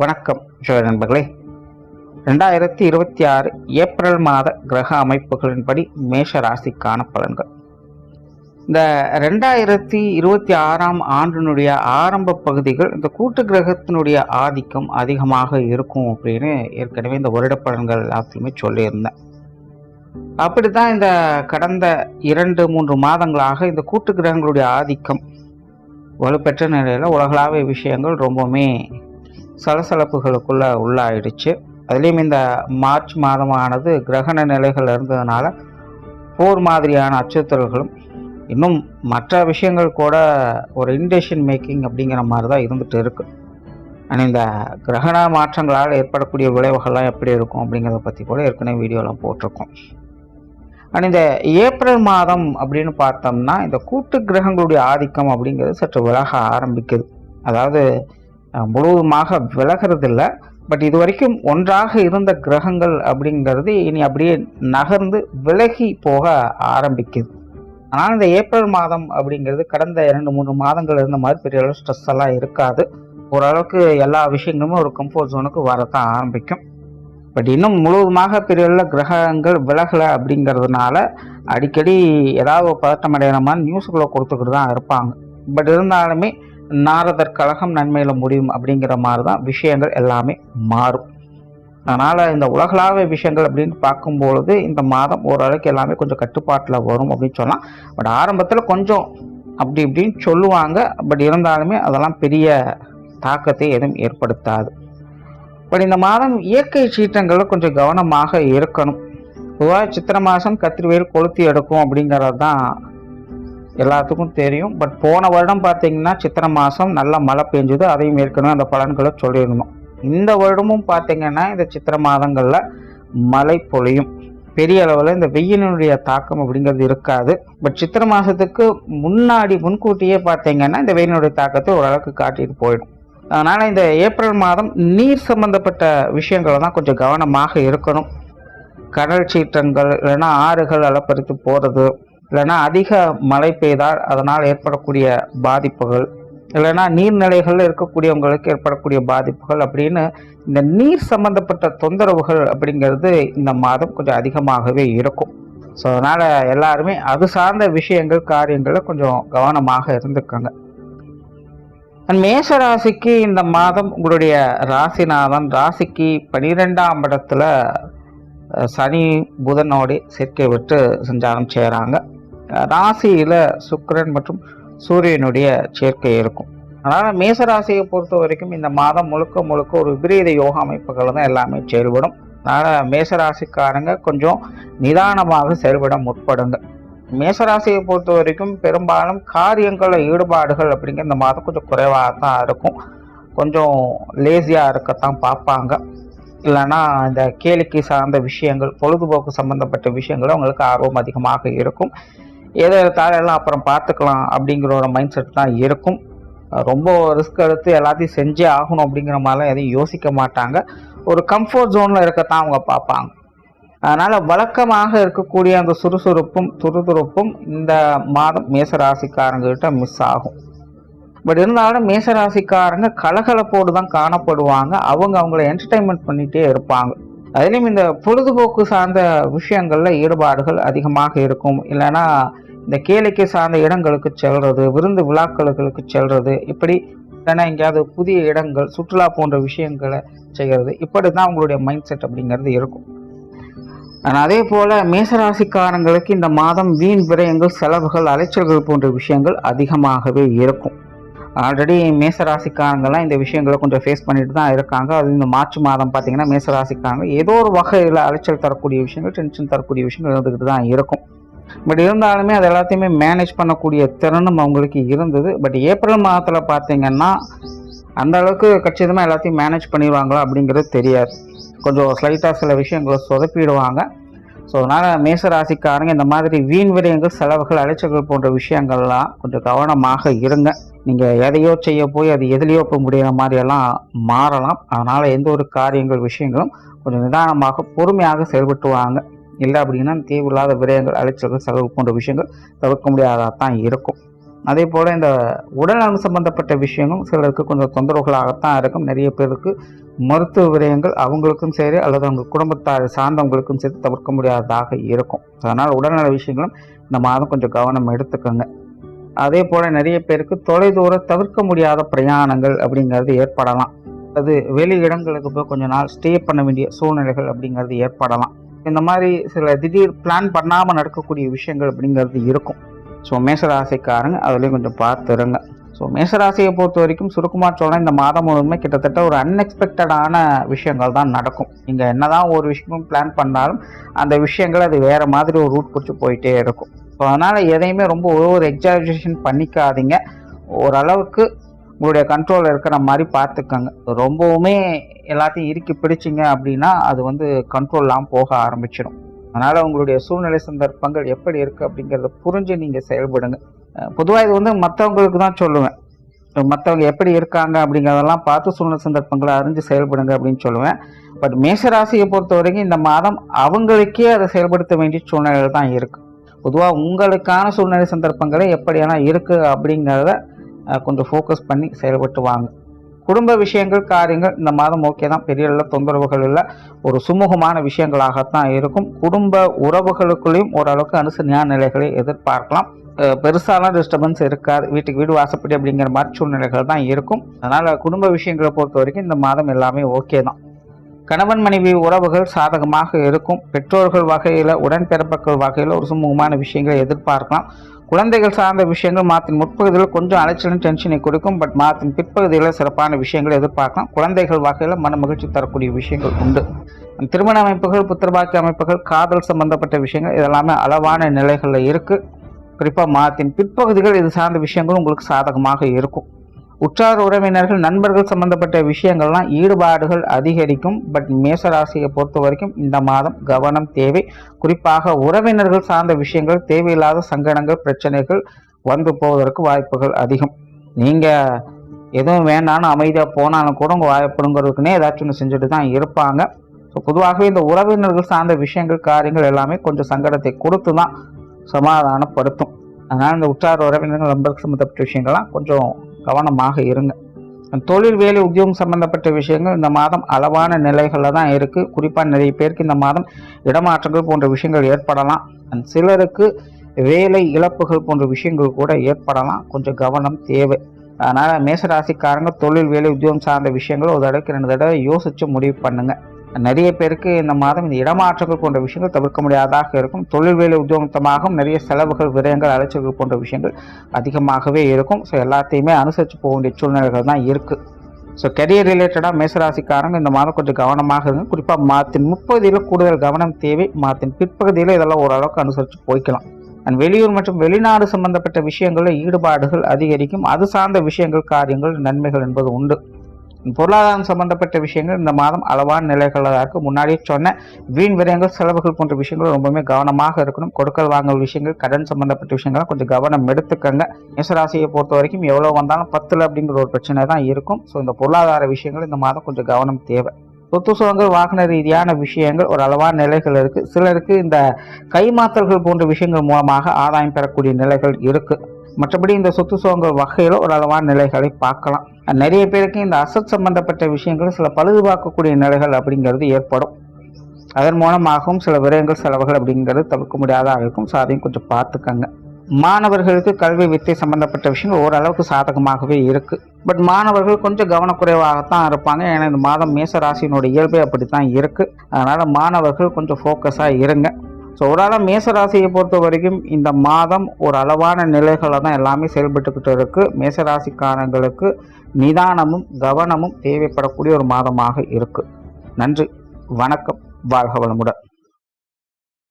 வணக்கம் நண்பர்களே. 2026 ஏப்ரல் மாத கிரக அமைப்புகளின்படி மேஷ ராசிக்கான பலன்கள். இந்த 2026ஆம் ஆண்டினுடைய ஆரம்ப பகுதிகள் இந்த கூட்டு கிரகத்தினுடைய ஆதிக்கம் அதிகமாக இருக்கும் அப்படின்னு ஏற்கனவே இந்த வருட பலன்கள் எல்லாத்தையுமே சொல்லியிருந்தேன். அப்படித்தான் இந்த கடந்த 2-3 மாதங்களாக இந்த கூட்டு கிரகங்களுடைய ஆதிக்கம் வலுப்பெற்ற நிலையில் உலகளாவிய விஷயங்கள் ரொம்பவுமே சலசலப்புகளுக்குள்ள உள்ளாயிடுச்சு. அதுலேயும் இந்த மார்ச் மாதமானது கிரகண நிலைகள் இருந்ததுனால போர் மாதிரியான அச்சுறுத்தல்களும் இன்னும் மற்ற விஷயங்கள் கூட ஒரு இன்டெசிஷன் மேக்கிங் அப்படிங்கிற மாதிரி தான் இருந்துகிட்டு இருக்கு. ஆனால் இந்த கிரகண மாற்றங்களால் ஏற்படக்கூடிய விளைவுகள்லாம் எப்படி இருக்கும் அப்படிங்கிறத பற்றி கூட ஏற்கனவே வீடியோலாம் போட்டிருக்கோம். ஆனால் இந்த ஏப்ரல் மாதம் அப்படின்னு பார்த்தோம்னா இந்த கூட்டு கிரகங்களுடைய ஆதிக்கம் அப்படிங்கிறது சற்று விலக ஆரம்பிக்குது. அதாவது முழுவதுமாக விலகிறது இல்லை, பட் இது வரைக்கும் ஒன்றாக இருந்த கிரகங்கள் அப்படிங்கிறது இனி அப்படியே நகர்ந்து விலகி போக ஆரம்பிக்குது. ஆனால் இந்த ஏப்ரல் மாதம் அப்படிங்கிறது கடந்த 2-3 மாதங்கள் இருந்த மாதிரி பெரிய அளவு ஸ்ட்ரெஸ் எல்லாம் இருக்காது. ஓரளவுக்கு எல்லா விஷயங்களுமே ஒரு கம்ஃபர்ட் ஜோனுக்கு வரத்தான் ஆரம்பிக்கும். பட் இன்னும் முழுவதுமாக பெரிய அளவில் கிரகங்கள் விலகலை அப்படிங்கிறதுனால அடிக்கடி ஏதாவது ஒரு பதட்டம் அடைகிற மாதிரி நியூஸுக்குள்ளே கொடுத்துக்கிட்டு தான் இருப்பாங்க. பட் இருந்தாலுமே நாரதர் கழகம் நன்மையில முடியும் அப்படிங்கிற மாதிரி தான் விஷயங்கள் எல்லாமே மாறும். அதனால் இந்த உலகளாவிய விஷயங்கள் அப்படின்னு பார்க்கும்பொழுது இந்த மாதம் ஓரளவுக்கு எல்லாமே கொஞ்சம் கட்டுப்பாட்டில் வரும் அப்படின்னு சொல்லலாம். பட் ஆரம்பத்தில் கொஞ்சம் அப்படி இப்படின்னு சொல்லுவாங்க. பட் இருந்தாலுமே அதெல்லாம் பெரிய தாக்கத்தை எதுவும் ஏற்படுத்தாது. பட் இந்த மாதம் இயற்கை சீற்றங்களில் கொஞ்சம் கவனமாக இருக்கணும். பொதுவாக சித்திரை மாதம் கத்திரிவேல் கொளுத்தி எடுக்கும் அப்படிங்கிறது தான் எல்லாத்துக்கும் தெரியும். பட் போன வருடம் பார்த்தீங்கன்னா சித்திரை மாதம் நல்லா மழை பெஞ்சுது. அதையும் ஏற்கனவே அந்த பலன்களை சொல்லியிருந்தோம். இந்த வருடமும் பார்த்தீங்கன்னா இந்த சித்திரை மாதங்களில் மழை பொழியும். பெரிய அளவில் இந்த வெயிலினுடைய தாக்கம் அப்படிங்கிறது இருக்காது. பட் சித்திரை மாதத்துக்கு முன்கூட்டியே பார்த்தீங்கன்னா இந்த வெயிலினுடைய தாக்கத்தை ஓரளவுக்கு காட்டிட்டு போயிடும். அதனால் இந்த ஏப்ரல் மாதம் நீர் சம்பந்தப்பட்ட விஷயங்களை தான் கொஞ்சம் கவனமாக இருக்கணும். கடல் சீற்றங்கள் இல்லைன்னா ஆறுகள் அலப்பறித்து போகிறது, இல்லைன்னா அதிக மழை பெய்தால் அதனால் ஏற்படக்கூடிய பாதிப்புகள், இல்லைன்னா நீர்நிலைகளில் இருக்கக்கூடியவங்களுக்கு ஏற்படக்கூடிய பாதிப்புகள் அப்படின்னு இந்த நீர் சம்பந்தப்பட்ட தொந்தரவுகள் அப்படிங்கிறது இந்த மாதம் கொஞ்சம் அதிகமாகவே இருக்கும். ஸோ அதனால் எல்லாருமே அது சார்ந்த விஷயங்கள் காரியங்களில் கொஞ்சம் கவனமாக இருந்துக்கோங்க. மேஷ ராசிக்கு இந்த மாதம் உங்களுடைய ராசிநாதன் ராசிக்கு 12ஆம் இடத்துல சனி புதனோடு சேர்க்கை விட்டு சஞ்சாரம் செய்கிறாங்க. ராசியில் சுக்கிரன் மற்றும் சூரியனுடைய சேர்க்கை இருக்கும். அதனால் மேசராசியை பொறுத்த வரைக்கும் இந்த மாதம் முழுக்க ஒரு விபரீத யோக அமைப்புகள் தான் எல்லாமே செயல்படும். அதனால் மேசராசிக்காரங்க கொஞ்சம் நிதானமாக செயல்பட முற்படுங்க. மேசராசியை பொறுத்த வரைக்கும் பெரும்பாலும் காரியங்களில் ஈடுபாடுகள் அப்படிங்கிற இந்த மாதம் கொஞ்சம் குறைவாக தான் இருக்கும். கொஞ்சம் லேசியாக இருக்கத்தான் பார்ப்பாங்க. இல்லைன்னா இந்த கேளிக்கை சார்ந்த விஷயங்கள், பொழுதுபோக்கு சம்மந்தப்பட்ட விஷயங்கள் அவங்களுக்கு ஆர்வம் அதிகமாக இருக்கும். ஏதோ தாரெல்லாம் அப்புறம் பார்த்துக்கலாம் அப்படிங்கிற ஒரு மைண்ட் செட் தான் இருக்கும். ரொம்ப ரிஸ்க் எடுத்து எல்லாத்தையும் செஞ்சே ஆகணும் அப்படிங்கிற மாதிரிலாம் எதையும் யோசிக்க மாட்டாங்க. ஒரு கம்ஃபர்ட் ஜோனில் இருக்கத்தான் அவங்க பார்ப்பாங்க. அதனால் வழக்கமாக இருக்கக்கூடிய அந்த சுறுசுறுப்பும் துருதுருப்பும் இந்த மாதம் மேசராசிக்காரங்ககிட்ட மிஸ் ஆகும். பட் இருந்தாலும் மேசராசிக்காரங்க கலகலப்போடு தான் காணப்படுவாங்க. அவங்கள என்டர்டைன்மெண்ட் பண்ணிகிட்டே இருப்பாங்க. அதுலேயும் இந்த பொழுதுபோக்கு சார்ந்த விஷயங்களில் ஈடுபாடுகள் அதிகமாக இருக்கும். இல்லைன்னா இந்த கேளிக்கை சார்ந்த இடங்களுக்கு செல்வது, விருந்து விழாக்களுக்கு செல்வது, இப்படி இல்லைன்னா எங்கேயாவது புதிய இடங்கள், சுற்றுலா போன்ற விஷயங்களை செய்கிறது, இப்படி தான் அவங்களுடைய மைண்ட் செட் அப்படிங்கிறது இருக்கும். ஆனால் அதே போல் மேசராசிக்காரங்களுக்கு இந்த மாதம் வீண் விரயங்கள், செலவுகள், அலைச்சல்கள் போன்ற விஷயங்கள் அதிகமாகவே இருக்கும். ஆல்ரெடி மேசராசிக்காரங்கெல்லாம் இந்த விஷயங்களை கொஞ்சம் ஃபேஸ் பண்ணிட்டு தான் இருக்காங்க. அது இந்த மார்ச் மாதம் பார்த்திங்கன்னா மேசராசிக்காரங்க ஏதோ ஒரு வகையில் அலைச்சல் தரக்கூடிய விஷயங்கள், டென்ஷன் தரக்கூடிய விஷயங்கள் இருந்துக்கிட்டு தான் இருக்கும். பட் இருந்தாலுமே அது எல்லாத்தையுமே மேனேஜ் பண்ணக்கூடிய திறனும் அவங்களுக்கு இருந்தது. பட் ஏப்ரல் மாதத்தில் பார்த்திங்கன்னா அந்த அளவுக்கு கச்சிதமாக எல்லாத்தையும் மேனேஜ் பண்ணிடுவாங்களா அப்படிங்கிறது தெரியாது. கொஞ்சம் ஸ்லைட்டாக சில விஷயங்களை சொதப்பிடுவாங்க. ஸோ அதனால் மேசராசிக்காரங்க இந்த மாதிரி வீண் விரயங்கள், செலவுகள், அலைச்சல்கள் போன்ற விஷயங்கள்லாம் கொஞ்சம் கவனமாக இருங்க. நீங்கள் எதையோ செய்ய போய் அது எதுலேயோ போய் முடிகிற மாதிரியெல்லாம் மாறலாம். அதனால் எந்த ஒரு காரியங்கள் விஷயங்களும் கொஞ்சம் நிதானமாக பொறுமையாக செயல்பட்டு வாங்க. இல்லை அப்படின்னா தேவையில்லாத விரயங்கள், அலைச்சல்கள், செலவு போன்ற விஷயங்கள் தவிர்க்க முடியாததான் இருக்கும். அதே போல் இந்த உடல்நலம் சம்பந்தப்பட்ட விஷயங்களும் சிலருக்கு கொஞ்சம் தொந்தரவுகளாகத்தான் இருக்கும். நிறைய பேருக்கு மருத்துவ விரயங்கள் அவங்களுக்கும் சரி அல்லது அவங்க குடும்பத்தார் சார்ந்தவங்களுக்கும் சரி தவிர்க்க முடியாததாக இருக்கும். அதனால் உடல்நல விஷயங்களும் இந்த மாதம் கொஞ்சம் கவனம் எடுத்துக்கோங்க. அதே போல் நிறைய பேருக்கு தொலைதூர தவிர்க்க முடியாத பிரயாணங்கள் அப்படிங்கிறது ஏற்படலாம். அது வெளி இடங்களுக்கு போய் கொஞ்ச நாள் ஸ்டே பண்ண வேண்டிய சூழ்நிலைகள் அப்படிங்கிறது ஏற்படலாம். இந்த மாதிரி சில திடீர் பிளான் பண்ணாமல் நடக்கக்கூடிய விஷயங்கள் அப்படிங்கிறது இருக்கும். ஸோ மேசராசிக்காரங்க அதுலேயும் கொஞ்சம் பார்த்துருங்க. ஸோ மேசராசியை பொறுத்த வரைக்கும் சுருக்கமாக சொன்னால் இந்த மாதம் முழுவதுமே கிட்டத்தட்ட ஒரு அன்எக்ஸ்பெக்டடான விஷயங்கள் தான் நடக்கும். நீங்கள் என்ன தான் ஒரு விஷயமும் பிளான் பண்ணாலும் அந்த விஷயங்கள் அது வேறு மாதிரி ஒரு ரூட் பிடிச்சி போயிட்டே இருக்கும். ஸோ அதனால் எதையுமே ரொம்ப ஒரு எக்ஸாஜரேஷன் பண்ணிக்காதீங்க. ஓரளவுக்கு உங்களுடைய கண்ட்ரோலில் இருக்கிற மாதிரி பார்த்துக்கோங்க. ரொம்பவுமே எல்லாத்தையும் இறுக்கி பிடிச்சிங்க அப்படின்னா அது கண்ட்ரோல்லாம் போக ஆரம்பிச்சிடும். அதனால் உங்களுடைய சூழ்நிலை சந்தர்ப்பங்கள் எப்படி இருக்குது அப்படிங்கிறத புரிஞ்சு நீங்கள் செயல்படுங்க. பொதுவாக இது மற்றவங்களுக்கு தான் சொல்லுவேன். மற்றவங்க எப்படி இருக்காங்க அப்படிங்கிறதெல்லாம் பார்த்து சூழ்நிலை சந்தர்ப்பங்களை அறிஞ்சு செயல்படுங்க அப்படின்னு சொல்லுவேன். பட் மேசராசியை பொறுத்த வரைக்கும் இந்த மாதம் அவங்களுக்கே அதை செயல்படுத்த வேண்டிய சூழ்நிலைகள் தான் இருக்குது. பொதுவாக உங்களுக்கான சூழ்நிலை சந்தர்ப்பங்களே எப்படியான இருக்குது அப்படிங்கிறத கொஞ்சம் ஃபோக்கஸ் பண்ணி செயல்பட்டு வாங்க. குடும்ப விஷயங்கள் காரியங்கள் இந்த மாதம் ஓகே தான். பெரிய அளவில் தொந்தரவுகள் இல்லை. ஒரு சுமூகமான விஷயங்களாகத்தான் இருக்கும். குடும்ப உறவுகளுக்குள்ளேயும் ஓரளவுக்கு அனுசரியான நிலைகளை எதிர்பார்க்கலாம். பெருசாலாம் டிஸ்டர்பன்ஸ் இருக்காது. வீட்டுக்கு வீடு வாசப்படி அப்படிங்கிற மாதிரி சூழ்நிலைகள் தான் இருக்கும். அதனால் குடும்ப விஷயங்களை பொறுத்த வரைக்கும் இந்த மாதம் எல்லாமே ஓகே தான். கணவன் மனைவி உறவுகள் சாதகமாக இருக்கும். பெற்றோர்கள் வகையில் உடன்பிறப்புகள் வகையில் ஒரு சுமூகமான விஷயங்களை எதிர்பார்க்கலாம். குழந்தைகள் சார்ந்த விஷயங்கள் மாதத்தின் முற்பகுதியில் கொஞ்சம் அலைச்சலும் டென்ஷனை கொடுக்கும். பட் மாதத்தின் பிற்பகுதியில் சிறப்பான விஷயங்களை எதிர்பார்க்கலாம். குழந்தைகள் வகையில் மன மகிழ்ச்சி தரக்கூடிய விஷயங்கள் உண்டு. திருமண அமைப்புகள், புத்திரபாக்கிய அமைப்புகள், காதல் சம்பந்தப்பட்ட விஷயங்கள் இதெல்லாமே அளவான நிலைகளில் இருக்குது. குறிப்பாக மாதத்தின் பிற்பகுதிகள் இது சார்ந்த விஷயங்களும் உங்களுக்கு சாதகமாக இருக்கும். உற்றார் உறவினர்கள் நண்பர்கள் சம்பந்தப்பட்ட விஷயங்கள்லாம் ஈடுபாடுகள் அதிகரிக்கும். பட் மேசராசியை பொறுத்த வரைக்கும் இந்த மாதம் கவனம் தேவை. குறிப்பாக உறவினர்கள் சார்ந்த விஷயங்கள் தேவையில்லாத சங்கடங்கள் பிரச்சனைகள் வந்து போவதற்கு வாய்ப்புகள் அதிகம். நீங்கள் எதுவும் வேண்டாம்னு அமைதியாக போனாலும் கூட உங்கள் வாய்ப்புங்கிறதுக்குன்னே ஏதாச்சும் ஒன்று செஞ்சுட்டு தான் இருப்பாங்க. ஸோ பொதுவாகவே இந்த உறவினர்கள் சார்ந்த விஷயங்கள் காரியங்கள் எல்லாமே கொஞ்சம் சங்கடத்தை கொடுத்து தான் சமாதானப்படுத்தும். அதனால் இந்த உற்றார் உறவினர்கள் நண்பர்கள் சம்பந்தப்பட்ட விஷயங்கள்லாம் கொஞ்சம் கவனமாக இருங்க. தொழில் வேலை உத்தியோகம் சம்பந்தப்பட்ட விஷயங்கள் இந்த மாதம் அளவான நிலைகளில் தான் இருக்குது. குறிப்பாக நிறைய பேருக்கு இந்த மாதம் இடமாற்றங்கள் போன்ற விஷயங்கள் ஏற்படலாம். சிலருக்கு வேலை இழப்புகள் போன்ற விஷயங்கள் கூட ஏற்படலாம். கொஞ்சம் கவனம் தேவை. அதனால் மேசராசிக்காரங்க தொழில் வேலை உத்தியோகம் சார்ந்த விஷயங்கள் ஒரு தடவைக்கு 2 தடவை யோசித்து முடிவு பண்ணுங்கள். நிறைய பேருக்கு இந்த மாதம் இந்த இடமாற்றங்கள் போன்ற விஷயங்கள் தவிர்க்க முடியாதாக இருக்கும். தொழில் வேலை உத்தியோகமாகவும் நிறைய செலவுகள் விரயங்கள் அலைச்சல்கள் போன்ற விஷயங்கள் அதிகமாகவே இருக்கும். ஸோ எல்லாத்தையுமே அனுசரித்து போக வேண்டிய சூழ்நிலைகள் தான் இருக்குது. ஸோ கெரியர் ரிலேட்டடாக மேசராசிக்காரங்க இந்த மாதம் கொஞ்சம் கவனமாக இருங்க. குறிப்பாக மாதத்தின் முற்பகுதியில் கூடுதல் கவனம் தேவை. மாதத்தின் பிற்பகுதியில் இதெல்லாம் ஓரளவுக்கு அனுசரித்து போய்க்கலாம். வெளியூர் மற்றும் வெளிநாடு சம்பந்தப்பட்ட விஷயங்களில் ஈடுபாடுகள் அதிகரிக்கும். அது சார்ந்த விஷயங்கள் காரியங்கள் நன்மைகள் என்பது உண்டு. பொருளாதாரம் சம்பந்தப்பட்ட விஷயங்கள் இந்த மாதம் அளவான நிலைகளாக இருக்கும். முன்னாடியே சொன்ன வீண் விரயங்கள் செலவுகள் போன்ற விஷயங்கள் ரொம்பவுமே கவனமாக இருக்கணும். கொடுக்கல் வாங்கல் விஷயங்கள் கடன் சம்பந்தப்பட்ட விஷயங்கள்லாம் கொஞ்சம் கவனம் எடுத்துக்கங்க. மேசராசியை பொறுத்த வரைக்கும் எவ்வளோ வந்தாலும் 10 அப்படிங்கிற ஒரு பிரச்சனை தான் இருக்கும். ஸோ இந்த பொருளாதார விஷயங்கள் இந்த மாதம் கொஞ்சம் கவனம் தேவை. சொத்து சுகங்கள் வாகன ரீதியான விஷயங்கள் ஒரு அளவான நிலைகள் இருக்குது. சிலருக்கு இந்த கைமாத்தல்கள் போன்ற விஷயங்கள் மூலமாக ஆதாயம் பெறக்கூடிய நிலைகள் இருக்குது. மற்றபடி இந்த சொத்து சுகங்கள் வகையில் ஒரு அளவான நிலைகளை பார்க்கலாம். நிறைய பேருக்கு இந்த அசட் சம்பந்தப்பட்ட விஷயங்கள் சில பழுது பார்க்கக்கூடிய நிலைகள் அப்படிங்கிறது ஏற்படும். அதன் மூலமாகவும் சில விரயங்கள் செலவுகள் அப்படிங்கிறது தவிர்க்க முடியாதாக இருக்கும். ஸோ அதையும் கொஞ்சம் பார்த்துக்கங்க. மாணவர்களுக்கு கல்வி வித்தை சம்பந்தப்பட்ட விஷயங்கள் ஓரளவுக்கு சாதகமாகவே இருக்குது. பட் மாணவர்கள் கொஞ்சம் கவனக்குறைவாகத்தான் இருப்பாங்க. ஏன்னா இந்த மாதம் மேசராசியினுடைய இயல்பே அப்படி தான் இருக்குது. அதனால் மாணவர்கள் கொஞ்சம் ஃபோக்கஸாக இருங்க. ஸோ ஓரளவு மேசராசியை பொறுத்த வரைக்கும் இந்த மாதம் ஒரு அளவான நிலைகளில் தான் எல்லாமே செயல்பட்டுக்கிட்டு இருக்குது. மேசராசிக்காரங்களுக்கு நிதானமும் கவனமும் தேவைப்படக்கூடிய ஒரு மாதமாக இருக்குது. நன்றி, வணக்கம், வாழ்க வளமுடன்.